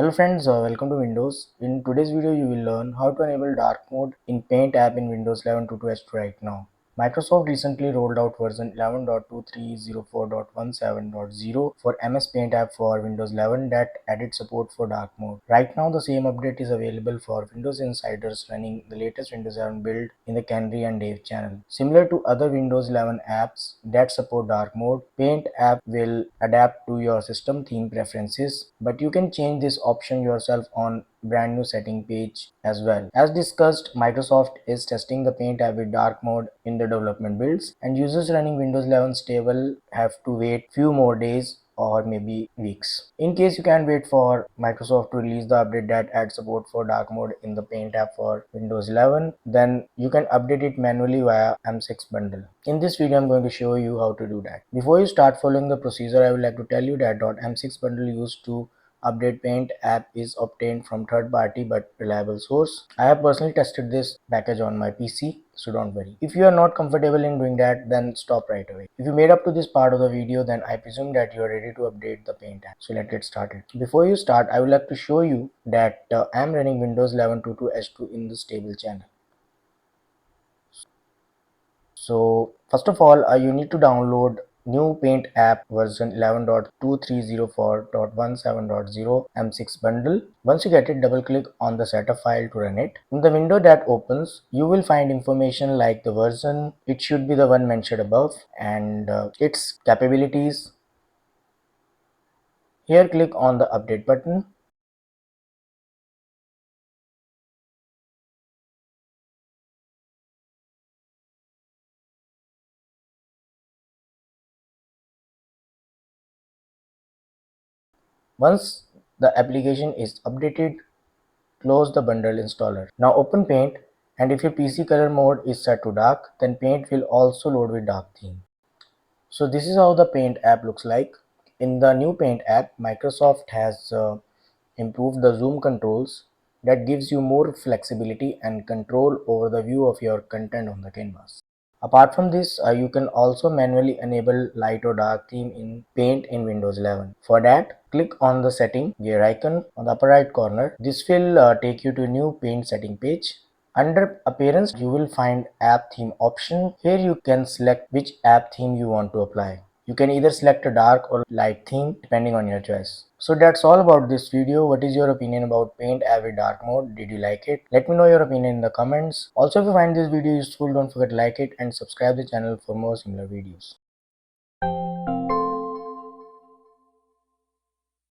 Hello friends, welcome to Windows. In today's video you will learn how to enable dark mode in Paint app in Windows 11 22 right now. Microsoft recently rolled out version 11.2304.17.0 for MS Paint app for Windows 11 that added support for dark mode. Right now the same update is available for Windows insiders running the latest Windows 11 build in the Canary and Dave channel. Similar to other Windows 11 apps that support dark mode, Paint app will adapt to your system theme preferences, but you can change this option yourself on brand new setting page as well. As discussed, Microsoft is testing the Paint app with dark mode in the development builds, and users running Windows 11 stable have to wait few more days or maybe weeks. In case you can't wait for Microsoft to release the update that adds support for dark mode in the Paint app for Windows 11, then you can update it manually via M6 bundle. In this video I'm going to show you how to do that. Before you start following the procedure, I would like to tell you that .m6 bundle used to update Paint app is obtained from third party but reliable source. I have personally tested this package on my PC, so don't worry. If you are not comfortable in doing that, then stop right away. If you made up to this part of the video, then I presume that you are ready to update the Paint app. So let's get started. Before you start, I would like to show you that I am running Windows 11 22H2 in the stable channel. So first of all, you need to download new Paint app version 11.2304.17.0 M6 bundle. Once you get it, double click on the setup file to run it. In the window that opens, you will find information like the version, it should be the one mentioned above, and its capabilities. Here click on the update button. Once the application is updated, close the bundle installer. Now open Paint, and if your PC color mode is set to dark, then Paint will also load with dark theme. So this is how the Paint app looks like. In the new Paint app, Microsoft has improved the zoom controls that gives you more flexibility and control over the view of your content on the canvas. Apart from this, you can also manually enable light or dark theme in Paint in Windows 11. For that, click on the setting gear icon on the upper right corner. This will take you to a new Paint setting page. Under appearance, you will find app theme option. Here you can select which app theme you want to apply. You can either select a dark or light theme depending on your choice. So that's all about this video. What is your opinion about Paint app with dark mode? Did you like it? Let me know your opinion in the comments. Also, if you find this video useful, don't forget to like it and subscribe the channel for more similar videos.